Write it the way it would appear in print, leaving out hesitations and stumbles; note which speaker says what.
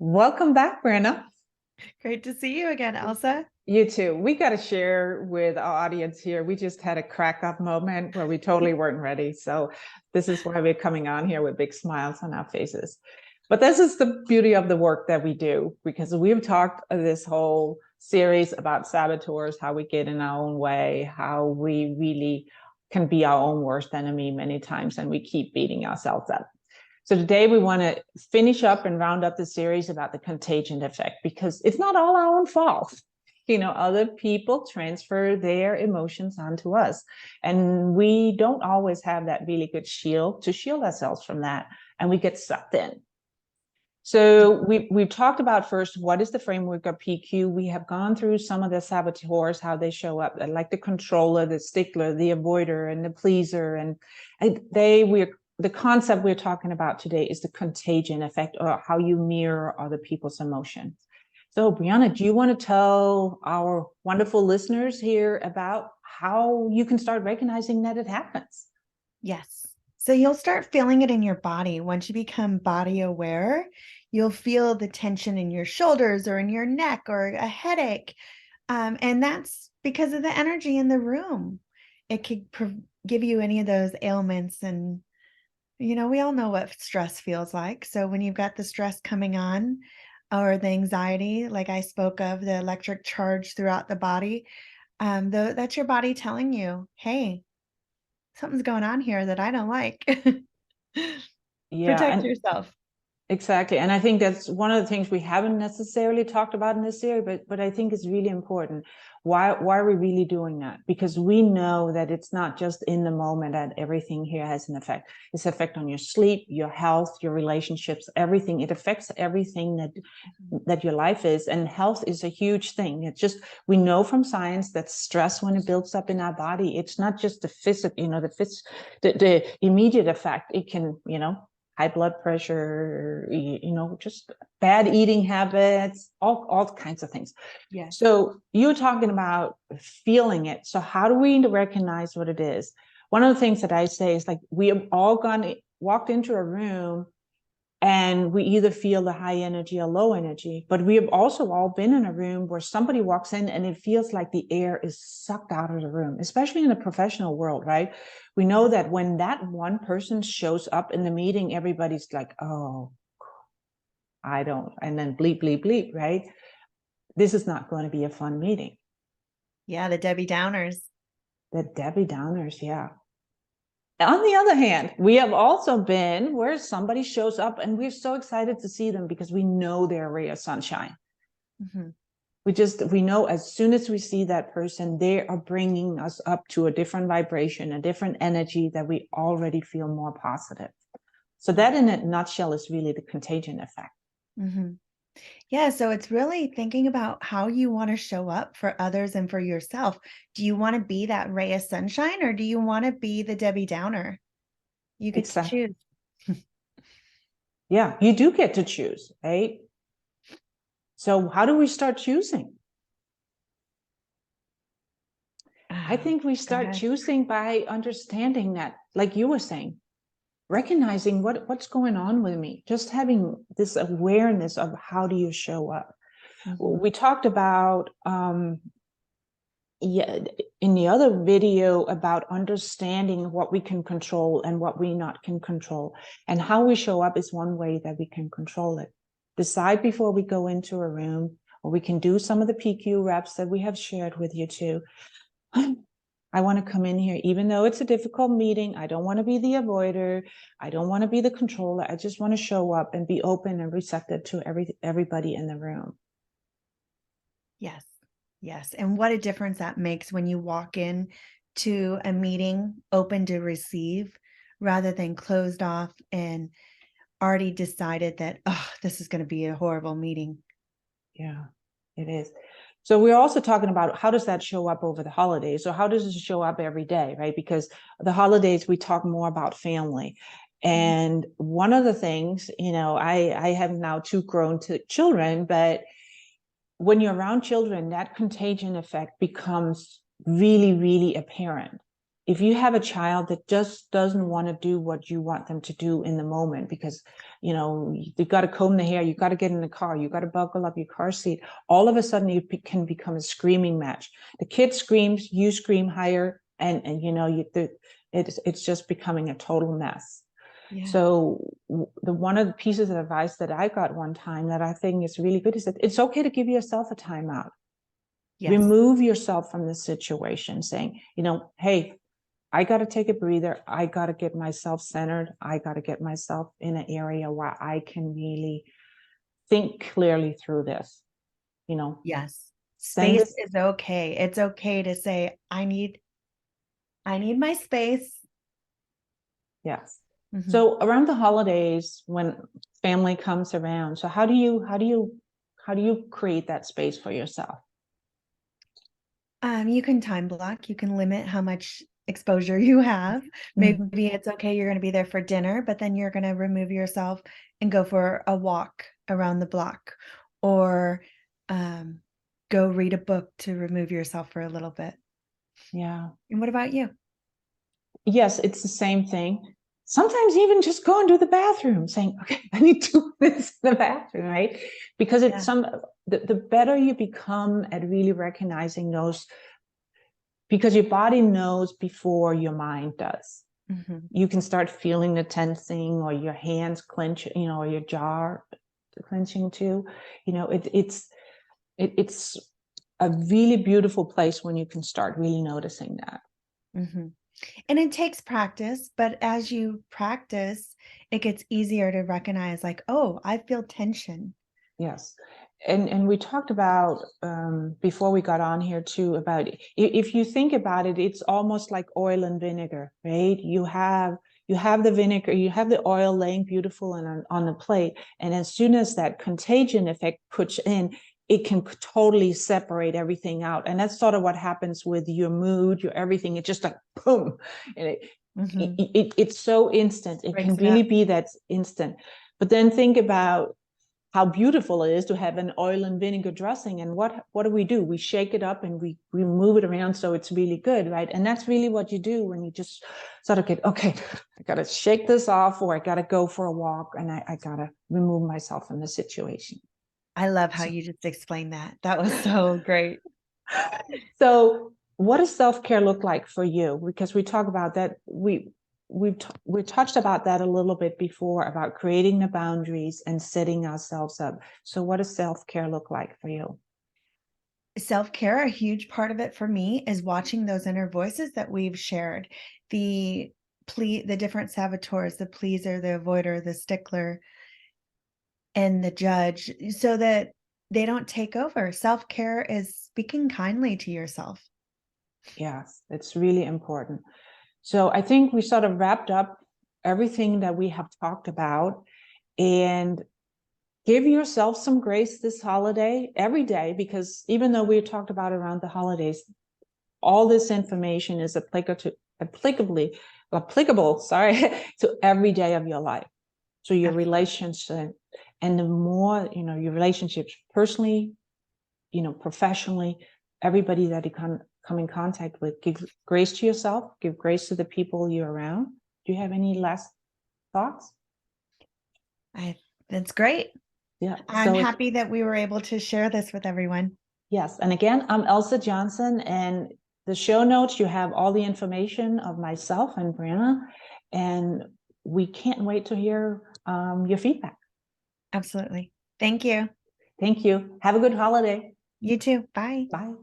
Speaker 1: Welcome back, Brienna.
Speaker 2: Great to see you again, Elsa.
Speaker 1: You too. We got to share with our audience here. We just had a crack up moment where we totally weren't ready. So, this is why we're coming on here with big smiles on our faces. But this is the beauty of the work that we do, because we've talked this whole series about saboteurs, how we get in our own way, how we really can be our own worst enemy many times, and we keep beating ourselves up. So today we want to finish up and round up the series about the contagion effect, because it's not all our own fault. Other people transfer their emotions onto us, and we don't always have that really good shield to shield ourselves from that, and we get sucked in. So we've talked about first, what is the framework of PQ? We have gone through some of the saboteurs, how they show up, like the controller, the stickler, the avoider, and the pleaser, and the concept we're talking about today is the contagion effect, or how you mirror other people's emotions. So, Brienna, do you want to tell our wonderful listeners here about how you can start recognizing that it happens?
Speaker 2: Yes. So you'll start feeling it in your body. Once you become body aware, you'll feel the tension in your shoulders or in your neck or a headache. And that's because of the energy in the room. It could give you any of those ailments. And, we all know what stress feels like. So when you've got the stress coming on, or the anxiety, like I spoke of, the electric charge throughout the body, that's your body telling you, hey, something's going on here that I don't like.
Speaker 1: Yeah,
Speaker 2: Protect
Speaker 1: and
Speaker 2: yourself.
Speaker 1: exactly. And I think that's one of the things we haven't necessarily talked about in this series, but I think it's really important. Why are we really doing that? Because we know that it's not just in the moment that everything here has an effect. It's an effect on your sleep, your health, your relationships, everything. It affects everything that your life is. And health is a huge thing. It's just, we know from science that stress, when it builds up in our body, it's not just the physical, the immediate effect. It can, high blood pressure, just bad eating habits, all kinds of things.
Speaker 2: Yes.
Speaker 1: So you're talking about feeling it. So how do we recognize what it is? One of the things that I say is, like, we have all walked into a room and we either feel the high energy or low energy, but we have also all been in a room where somebody walks in and it feels like the air is sucked out of the room, especially in the professional world, right? We know that when that one person shows up in the meeting, everybody's like, oh, I don't, and then bleep, bleep, bleep, right? This is not going to be a fun meeting.
Speaker 2: Yeah, the Debbie Downers.
Speaker 1: The Debbie Downers, yeah. On the other hand, we have also been where somebody shows up and we're so excited to see them because we know they're a ray of sunshine.
Speaker 2: Mm-hmm.
Speaker 1: We know as soon as we see that person, they are bringing us up to a different vibration, a different energy that we already feel more positive. So that, in a nutshell, is really the contagion effect.
Speaker 2: Mm-hmm. Yeah, so it's really thinking about how you want to show up for others and for yourself. Do you want to be that ray of sunshine, or do you want to be the Debbie Downer? You get to
Speaker 1: Exactly.
Speaker 2: choose.
Speaker 1: Yeah, you do get to choose, right? So how do we start choosing? I think we
Speaker 2: Go
Speaker 1: start
Speaker 2: ahead.
Speaker 1: choosing by understanding that, like you were saying, recognizing what's going on with me, just having this awareness of how do you show up.
Speaker 2: Mm-hmm.
Speaker 1: We talked about in the other video about understanding what we can control and what we not can control, and how we show up is one way that we can control it. Decide before we go into a room, or we can do some of the PQ reps that we have shared with you too. I want to come in here, even though it's a difficult meeting. I don't want to be the avoider. I don't want to be the controller. I just want to show up and be open and receptive to everybody in the room.
Speaker 2: Yes. Yes. And what a difference that makes when you walk in to a meeting open to receive, rather than closed off and already decided that, oh, this is going to be a horrible meeting.
Speaker 1: Yeah, it is. So we're also talking about, how does that show up over the holidays? So how does it show up every day, right? Because the holidays, we talk more about family. And one of the things, I have now 2 grown children, but when you're around children, that contagion effect becomes really, really apparent. if you have a child that just doesn't want to do what you want them to do in the moment, because, you know, you got to comb the hair, you got to get in the car, you got to buckle up your car seat, all of a sudden you can become a screaming match. The kid screams, you scream higher, and you know, it's just becoming a total mess.
Speaker 2: Yeah.
Speaker 1: So one of the pieces of advice that I got one time that I think is really good is that it's okay to give yourself a timeout.
Speaker 2: Yes.
Speaker 1: Remove yourself from the situation, saying, you know, hey, I got to take a breather. I got to get myself centered. I got to get myself in an area where I can really think clearly through this, you know.
Speaker 2: Yes. Space is okay. It's okay to say, I need my space.
Speaker 1: Yes. Mm-hmm. So around the holidays, when family comes around, so how do you create that space for yourself?
Speaker 2: You can time block. You can limit how much exposure you have. Maybe it's okay, you're going to be there for dinner, but then you're going to remove yourself and go for a walk around the block, or go read a book to remove yourself for a little bit.
Speaker 1: Yeah.
Speaker 2: And what about you? Yes,
Speaker 1: it's the same thing. Sometimes even just go into the bathroom, saying, okay, I need 2 minutes in the bathroom, right? Because it's the better you become at really recognizing those, because your body knows before your mind does. You can start feeling the tensing, or your hands clench, you know, or your jaw clenching too. You know, it's a really beautiful place when you can start really noticing that.
Speaker 2: And it takes practice, but as you practice, it gets easier to recognize, like, oh, I feel tension.
Speaker 1: Yes. And we talked about before we got on here too, about if you think about it, it's almost like oil and vinegar, right? You have the vinegar, you have the oil laying beautiful and on the plate, and as soon as that contagion effect puts in, it can totally separate everything out. And that's sort of what happens with your mood, your everything. It's just like boom, and it's so instant. It can really be that instant. But then think about how beautiful it is to have an oil and vinegar dressing. And what do? We shake it up and we move it around so it's really good, right? And that's really what you do when you just sort of get, okay, I got to shake this off, or I got to go for a walk, and I got to remove myself from the situation.
Speaker 2: I love how you just explained that. That was so great.
Speaker 1: So what does self-care look like for you? Because we talk about that, we touched about that a little bit before, about creating the boundaries and setting ourselves up. So what does self-care look like for you?
Speaker 2: Self-care, a huge part of it for me, is watching those inner voices that we've shared. The different saboteurs, the pleaser, the avoider, the stickler, and the judge, so that they don't take over. Self-care is speaking kindly to yourself.
Speaker 1: Yes, it's really important. So I think we sort of wrapped up everything that we have talked about, and give yourself some grace this holiday, every day, because even though we talked about around the holidays, all this information is applicable, to every day of your life. So your relationship, and the more, you know, your relationships personally, you know, professionally, everybody that you come in contact with, give grace to yourself, give grace to the people you're around. Do you have any last thoughts?
Speaker 2: That's great.
Speaker 1: Yeah.
Speaker 2: I'm happy that we were able to share this with everyone.
Speaker 1: Yes. And again, I'm Elsa Johnson, and the show notes, you have all the information of myself and Brienna, and we can't wait to hear your feedback.
Speaker 2: Absolutely. Thank you.
Speaker 1: Thank you. Have a good holiday.
Speaker 2: You too. Bye.
Speaker 1: Bye.